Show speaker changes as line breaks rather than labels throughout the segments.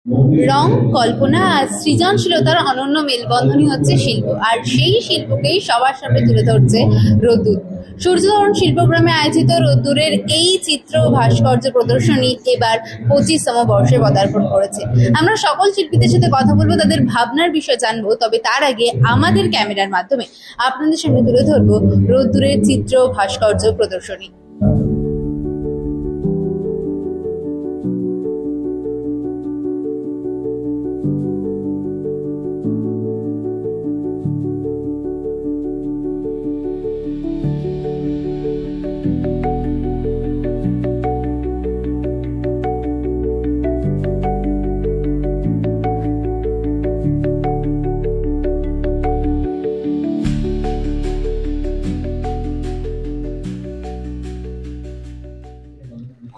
রং, কল্পনা আর সৃজনশীলতার অনন্য মেলবন্ধনই হচ্ছে শিল্প, আর সেই শিল্পকেই সবার সামনে তুলে ধরছে রোদ্দুর। সূর্যধরন শিল্পগ্রামে আয়োজিত রোদ্দুরের এই চিত্র ও ভাস্কর্য প্রদর্শনী এবার 25তম বর্ষে পদার্পণ করেছে। আমরা সকল শিল্পীদের সাথে কথা বলবো, তাদের ভাবনার বিষয় জানবো, তবে তার আগে আমাদের ক্যামেরার মাধ্যমে আপনাদের সামনে তুলে ধরবো রোদ্দুরের চিত্র ও ভাস্কর্য প্রদর্শনী।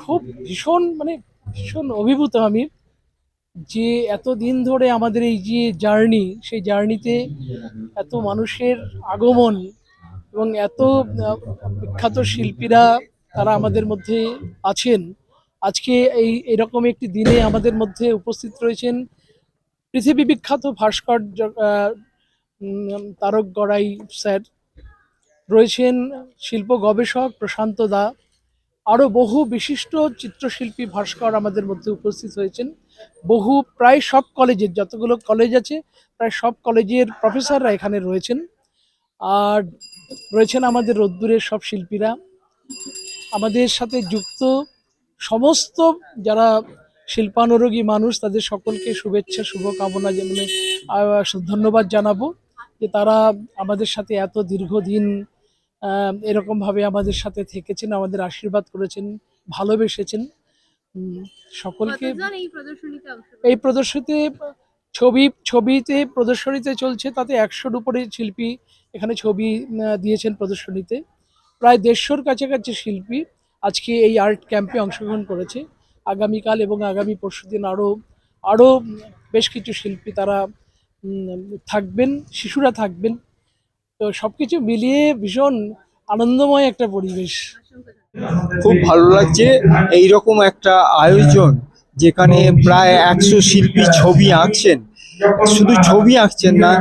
খুব ভীষণ অভিভূত আমি যে এতদিন ধরে আমাদের এই যে জার্নি, সেই জার্নিতে এত মানুষের আগমন এবং এত বিখ্যাত শিল্পীরা তারা আমাদের মধ্যে আছেন। আজকে এরকম একটি দিনে আমাদের মধ্যে উপস্থিত রয়েছেন পৃথিবী বিখ্যাত ভাস্কর্য তারক গড়াই স্যার, রয়েছেন শিল্প গবেষক প্রশান্ত দা, আরও বহু বিশিষ্ট চিত্রশিল্পী ভাস্কর আমাদের মধ্যে উপস্থিত হয়েছেন। প্রায় সব কলেজের, যতগুলো কলেজ আছে প্রায় সব কলেজের প্রফেসররা এখানে রয়েছেন। আর রয়েছেন আমাদের রোদ্দুরের সব শিল্পীরা, আমাদের সাথে যুক্ত সমস্ত যারা শিল্পানুরাগী মানুষ, তাদের সকলকে শুভেচ্ছা শুভকামনা ধন্যবাদ জানাবো যে তারা আমাদের সাথে এত দীর্ঘদিন এরকমভাবে আমাদের সাথে থেকেছেন, আমাদের আশীর্বাদ করেছেন, ভালোবেসেছেন। সকলকে এই প্রদর্শনীতে ছবিতে প্রদর্শনীতে চলছে, তাতে 100-র উপরে শিল্পী এখানে ছবি দিয়েছেন প্রদর্শনীতে। প্রায় 150-র কাছাকাছি শিল্পী আজকে এই আর্ট ক্যাম্পে অংশগ্রহণ করেছে। আগামীকাল এবং আগামী পরশুদিন আরও বেশ কিছু শিল্পী তারা থাকবেন, শিশুরা থাকবেন। তো সবকিছু মিলিয়ে ভীষণ আনন্দময় একটা পরিবেশ।
খুব ভালো লাগছে এইরকম একটা আয়োজন যেখানে প্রায় 100 শিল্পী ছবি আঁকছেন। শুধু ছবি আঁকছেন না,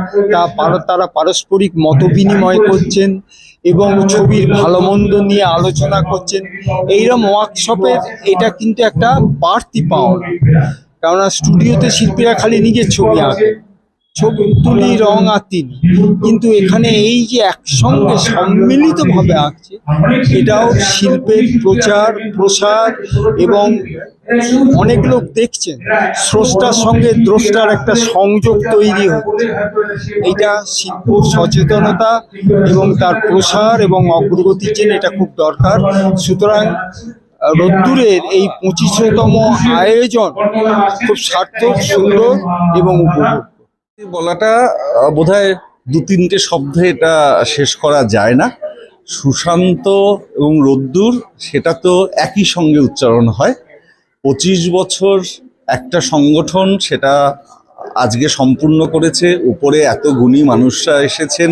তারা পারস্পরিক মত বিনিময় করছেন এবং ছবির ভালো মন্দ নিয়ে আলোচনা করছেন। এইরকম ওয়ার্কশপের এটা কিন্তু একটা বাড়তি পাওনা, কেননা স্টুডিওতে শিল্পীরা খালি নিজের ছবি আঁকে, ছবি তুলি, রং আর তিনি, কিন্তু এখানে এই যে একসঙ্গে সম্মিলিতভাবে আঁকছে, এটাও শিল্পের প্রচার প্রসার এবং অনেক লোক দেখছেন, স্রষ্টার সঙ্গে দ্রষ্টার একটা সংযোগ তৈরি হচ্ছে। এটা শিল্প সচেতনতা এবং তার প্রসার এবং অগ্রগতির জন্য এটা খুব দরকার। সুতরাং রোদ্দুরের এই 25তম আয়োজন খুব সার্থক, সুন্দর এবং উপভোগ্য।
বলাটা বোধহয় 2-3টে শব্দে এটা শেষ করা যায় না। সুশান্ত এবং রোদ্দুর সেটা তো একই সঙ্গে উচ্চারণ হয়। 25 বছর একটা সংগঠন সেটা আজকে সম্পূর্ণ করেছে। উপরে এত গুণী মানুষরা এসেছেন,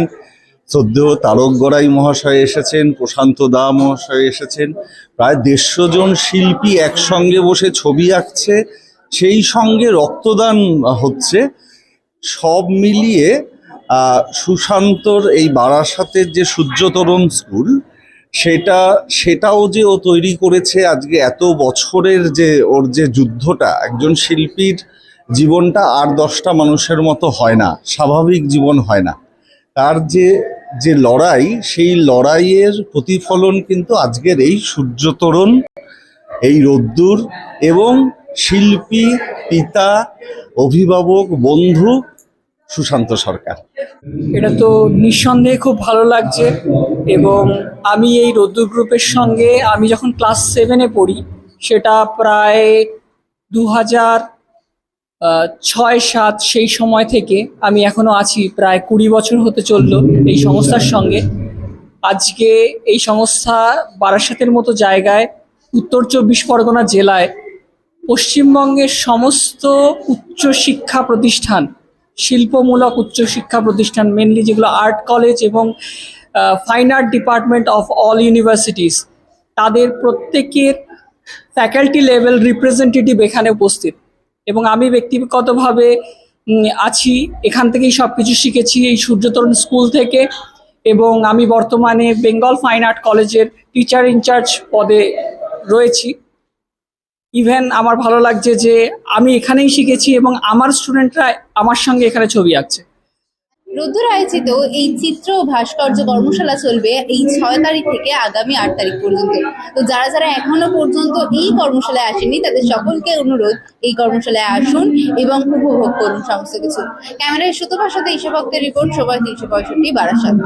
শ্রদ্ধেয় তারক গড়াই মহাশয় এসেছেন, প্রশান্ত দা মহাশয় এসেছেন, প্রায় 150 জন শিল্পী একসঙ্গে বসে ছবি আঁকছে, সেই সঙ্গে রক্তদান হচ্ছে। সব মিলিয়ে সুশান্তর এই বারাসাতের যে সূর্যতরণ স্কুল, সেটাও যে ও তৈরি করেছে আজকে এত বছরের, যে ওর যে যুদ্ধটা, একজন শিল্পীর জীবনটা আর 10টা মানুষের মতো হয় না, স্বাভাবিক জীবন হয় না। তার যে লড়াই, সেই লড়াইয়ের প্রতিফলন কিন্তু আজকের এই সূর্যতরণ, এই রোদ্দুর এবং শিল্পী, পিতা, অভিভাবক, বন্ধু সুশান্ত সরকার।
এটা তো নিঃসন্দেহে খুব ভালো লাগছে। এবং আমি এই রোদ্দুর গ্রুপের সঙ্গে আমি যখন ক্লাস 7-এ পড়ি, সেটা প্রায় 2006-07 সেই সময় থেকে আমি এখনো আছি, প্রায় 20 বছর হতে চললো এই সংস্থার সঙ্গে। আজকে এই সংস্থা বারাসাতের মতো জায়গায়, উত্তর 24 পরগনা জেলায়, পশ্চিমবঙ্গের সমস্ত উচ্চশিক্ষা প্রতিষ্ঠান, শিল্পমূলক উচ্চশিক্ষা প্রতিষ্ঠান, মেনলি যেগুলো আর্ট কলেজ এবং fine art department of all universities, তাদের প্রত্যেকের ফ্যাকাল্টি লেভেল রিপ্রেজেন্টেটিভ এখানে উপস্থিত। এবং আমি ব্যক্তিগতভাবে আছি, এখান থেকেই সব কিছু শিখেছি, এই সূর্যতরণ স্কুল থেকে। এবং আমি বর্তমানে বেঙ্গল ফাইন আর্ট কলেজের টিচার ইনচার্জ পদে রয়েছি। ইভেন আমার ভালো লাগছে যে আমি এখানেই শিখেছি এবং আমার স্টুডেন্টরা আমার সঙ্গে এখানে ছবি আঁকছে।
রোদ্দুর আয়োজিত এই চিত্র ও ভাস্কর্য কর্মশালা চলবে এই 6 তারিখ থেকে আগামী 8 তারিখ পর্যন্ত। তো যারা যারা এখনো পর্যন্ত এই কর্মশালায় আসেনি তাদের সকলকে অনুরোধ এই কর্মশালায় আসুন এবং উপভোগ করুন সমস্ত কিছু। ক্যামেরায় সুতপার সাথে ঈশা ভক্তের রিপোর্ট, সময় 365 বারাসাত।